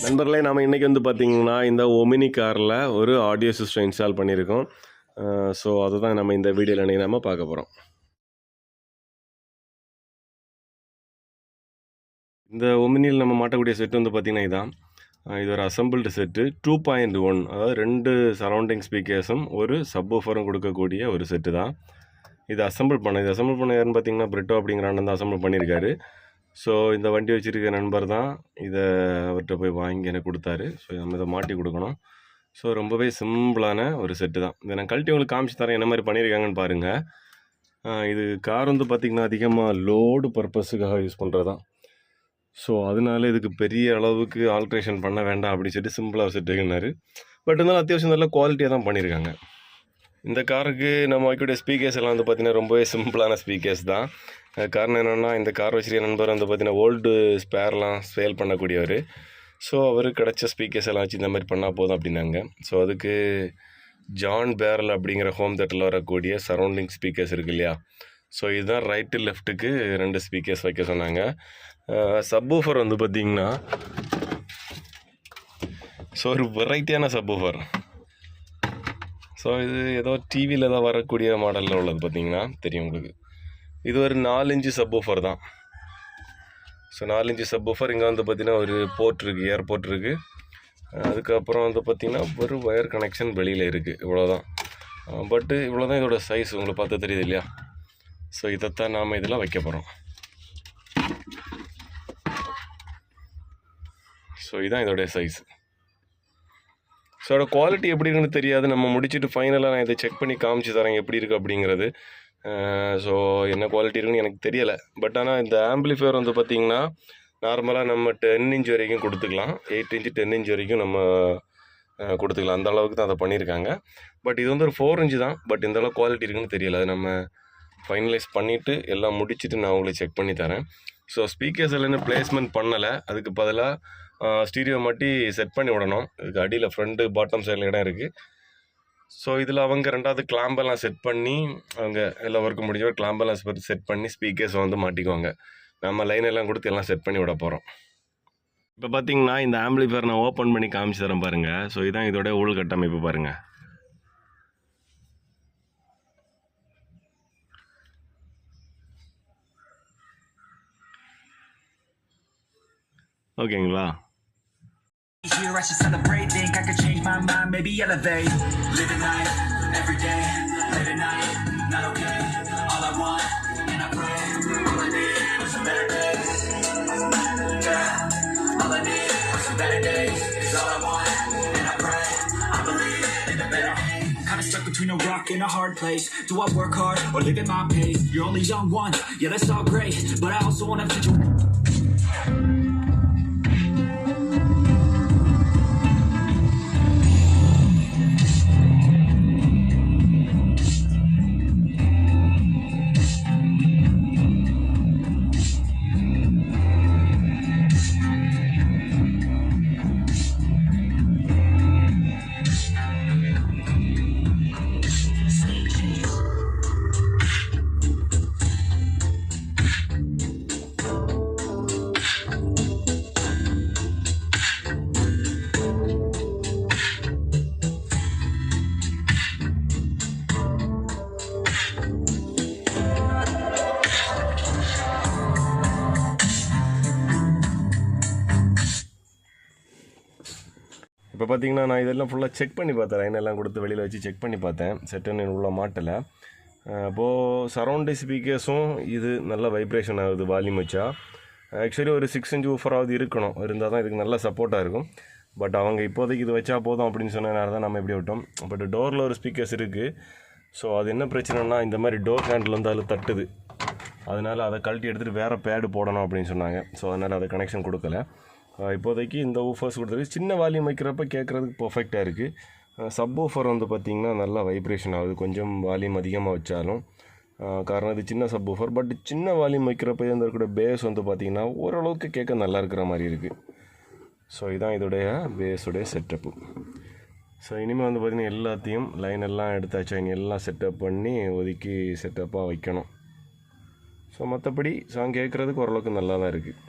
நண்பர்களே, நாம் இன்றைக்கி வந்து பார்த்திங்கன்னா இந்த ஒமினி காரில் ஒரு ஆடியோ சிஸ்டம் இன்ஸ்டால் பண்ணியிருக்கோம். ஸோ அதுதான் நம்ம இந்த வீடியோவில் இன்றைக்கி நம்ம பார்க்க போகிறோம். இந்த ஒமினியில் நம்ம மாட்டக்கூடிய செட் வந்து பார்த்திங்கன்னா இதான். இது ஒரு அசம்பிள்டு செட்டு 2.1, அதாவது 2 சரௌண்டிங் ஸ்பீக்கர்ஸும் ஒரு சப்வூஃபரும் கொடுக்கக்கூடிய ஒரு செட்டு தான். இது அசம்பிள் பண்ண யாருன்னு பார்த்திங்கன்னா பிரிட்டோ அப்படிங்கிற அண்ணன் தான் அசம்பிள் பண்ணியிருக்காரு. ஸோ இந்த வண்டி வச்சுருக்க நண்பர் தான் இதை அவர்கிட்ட போய் வாங்கி எனக்கு கொடுத்தாரு. ஸோ நம்ம இதை மாட்டி கொடுக்கணும். ஸோ ரொம்பவே சிம்பிளான ஒரு செட்டு தான். இதை நான் கழட்டி உங்களுக்கு காமிச்சு தரேன், என்ன மாதிரி பண்ணியிருக்காங்கன்னு பாருங்கள். இது கார் வந்து பார்த்திங்கன்னா அதிகமாக லோடு பர்பஸுக்காக யூஸ் பண்ணுறது தான். ஸோ அதனால இதுக்கு பெரிய அளவுக்கு ஆல்ட்ரேஷன் பண்ண வேண்டாம் அப்படின்னு சொல்லிட்டு சிம்பிளாக செட் வைக்கினார். பட் இருந்தாலும் அத்தியாவசியம் நல்ல குவாலிட்டியாக தான் பண்ணியிருக்காங்க. இந்த காருக்கு நம்ம வைக்கக்கூடிய ஸ்பீக்கர்ஸ் எல்லாம் வந்து பார்த்திங்கன்னா ரொம்பவே சிம்பிளான ஸ்பீக்கர்ஸ் தான். காரணம் என்னென்னா, இந்த கார் வச்சிருக்க நண்பர் வந்து பார்த்திங்கன்னா ஓல்டு ஸ்பேர்லாம் சேல் பண்ணக்கூடியவர். ஸோ அவர் கிடச்ச ஸ்பீக்கர்ஸ் எல்லாம் வச்சு இந்த மாதிரி பண்ணால் போதும் அப்படின்னாங்க. ஸோ அதுக்கு ஜான் பேரல் அப்படிங்கிற ஹோம் தேட்டரில் வரக்கூடிய சரௌண்டிங் ஸ்பீக்கர்ஸ் இருக்குது இல்லையா, ஸோ இதுதான் ரைட்டு லெஃப்ட்டுக்கு 2 ஸ்பீக்கர்ஸ் வைக்க சொன்னாங்க. சப்வூஃபர் வந்து பார்த்திங்கன்னா ஸோ ஒரு வெரைட்டியான சப்வூஃபர். ஸோ இது ஏதோ டிவியில் தான் வரக்கூடிய மாடலில் உள்ளது, பார்த்திங்கன்னா தெரியும் உங்களுக்கு. இது ஒரு 4 இன்ச்சு சப்வூஃபர் தான். So 4 inch subwoofer. இங்கே வந்து பார்த்திங்கன்னா ஒரு போர்ட் இருக்குது, ஏர் போர்ட் இருக்குது. அதுக்கப்புறம் வந்து பார்த்திங்கன்னா ஒரு ஒயர் கனெக்ஷன் வெளியில் இருக்குது. இவ்வளோதான். பட்டு இவ்வளோ தான் இதோட சைஸ், உங்களுக்கு பார்த்து தெரியுது இல்லையா. ஸோ இதைத்தான் நாம் இதெல்லாம் வைக்க போகிறோம். ஸோ இதுதான் இதோடைய சைஸ். ஸோ அதோட குவாலிட்டி எப்படி இருக்குன்னு தெரியாது. நம்ம முடிச்சுட்டு ஃபைனலாக நான் இதை செக் பண்ணி காமிச்சு தரேன் எப்படி இருக்குது அப்படிங்கிறது. ஸோ என்ன குவாலிட்டி இருக்குன்னு எனக்கு தெரியலை. பட் ஆனால் இந்த ஆம்பிளிஃபையர் வந்து பார்த்திங்கன்னா நார்மலாக நம்ம 10 இன்ச் வரைக்கும் கொடுத்துக்கலாம். 8 இன்ச்சு 10 இன்ச் வரைக்கும் நம்ம கொடுத்துக்கலாம். அந்த அளவுக்கு தான் அதை பண்ணியிருக்காங்க. பட் இது வந்து ஒரு 4 இன்ச்சு தான். பட் இந்த அளவுக்கு குவாலிட்டி இருக்குன்னு தெரியலை. அது நம்ம ஃபைனலைஸ் பண்ணிவிட்டு எல்லாம் முடிச்சுட்டு நான் உங்களுக்கு செக் பண்ணி தரேன். ஸோ ஸ்பீக்கர்ஸ் எல்லாம் பிளேஸ்மெண்ட் பண்ணலை. அதுக்கு பதிலாக ஸ்டீரியோ மாட்டி செட் பண்ணி விடணும். இதுக்கு அடியில் ஃப்ரண்ட்டு பாட்டம் சைடில் இடம் இருக்குது. ஸோ இதில் அவங்க 2வது கிளாம்பெல்லாம் செட் பண்ணி, அவங்க எல்லாம் ஒர்க்கு முடிஞ்ச கிளாம்பெல்லாம் செட் பண்ணி ஸ்பீக்கர்ஸை வந்து மாட்டிக்குவாங்க. நம்ம லைன் எல்லாம் கொடுத்து எல்லாம் செட் பண்ணி விட போகிறோம். இப்போ பார்த்திங்கன்னா இந்த ஆம்பிளிஃபையர் நான் ஓப்பன் பண்ணி காமிச்சு தரேன் பாருங்கள். ஸோ இதுதான் இதோட உள்கட்டமைப்பு பாருங்கள். ஓகேங்களா. Here I should celebrate, think I could change my mind, maybe elevate. Live at night, every day, late at night, not okay. All I want, and I pray, all I need are some better days. Yeah, all I need are some better days. Is all I want, and I pray, I believe in a better day. Kinda stuck between a rock and a hard place. Do I work hard or live at my pace? You're only young once, yeah that's all great, but I also want to இப்போ பார்த்திங்கன்னா நான் இதெல்லாம் ஃபுல்லாக check பண்ணி பார்த்தேன். லைனெல்லாம் கொடுத்து வெளியில் வச்சு செக் பண்ணி பார்த்தேன். செட்டுன்னு உள்ள மாட்டலை. அப்போது சரௌண்டு ஸ்பீக்கர்ஸும் இது நல்ல வைப்ரேஷன் ஆகுது வால்யூம் வச்சா. ஆக்சுவலி ஒரு 6 இன்ச் ஊஃபராவது இருக்கணும், இருந்தால் தான் இதுக்கு நல்ல சப்போர்ட்டாக இருக்கும். பட் அவங்க இப்போதைக்கு இது வச்சா போதும் அப்படின்னு சொன்னதுனால தான் நம்ம எப்படி விட்டோம். பட் டோரில் ஒரு ஸ்பீக்கர்ஸ் இருக்குது. ஸோ அது என்ன பிரச்சனைனா, இந்த மாதிரி டோர் ஹேண்டில் வந்து அதில் தட்டுது. அதனால் அதை கழட்டி எடுத்துகிட்டு வேறு பேடு போடணும் அப்படின்னு சொன்னாங்க. ஸோ அதனால் அதை கனெக்ஷன் கொடுக்கல. இப்போதைக்கு இந்த ஊஃபர்ஸ் கொடுத்துருக்கு. சின்ன வால்யூம் வைக்கிறப்ப கேட்குறதுக்கு பர்ஃபெக்டாக இருக்குது. சப் ஊஃபர் வந்து பார்த்திங்கன்னா நல்லா வைப்ரேஷன் ஆகுது கொஞ்சம் வால்யூம் அதிகமாக வச்சாலும். காரணம் இது சின்ன சப் ஊஃபர். பட் சின்ன வால்யூம் வைக்கிறப்ப இந்த இருக்கக்கூடிய பேஸ் வந்து பார்த்திங்கன்னா ஓரளவுக்கு கேட்க நல்லா இருக்கிற மாதிரி இருக்குது. ஸோ இதுதான் இதோடைய பேஸுடைய செட்டப்பு. ஸோ இனிமேல் வந்து பார்த்திங்கன்னா எல்லாத்தையும் லைன் எல்லாம் எடுத்தாச்சா, இனி எல்லாம் செட்டப் பண்ணி ஒதுக்கி செட்டப்பாக வைக்கணும். ஸோ மற்றபடி சாங் கேட்குறதுக்கு ஓரளவுக்கு நல்லா தான் இருக்குது.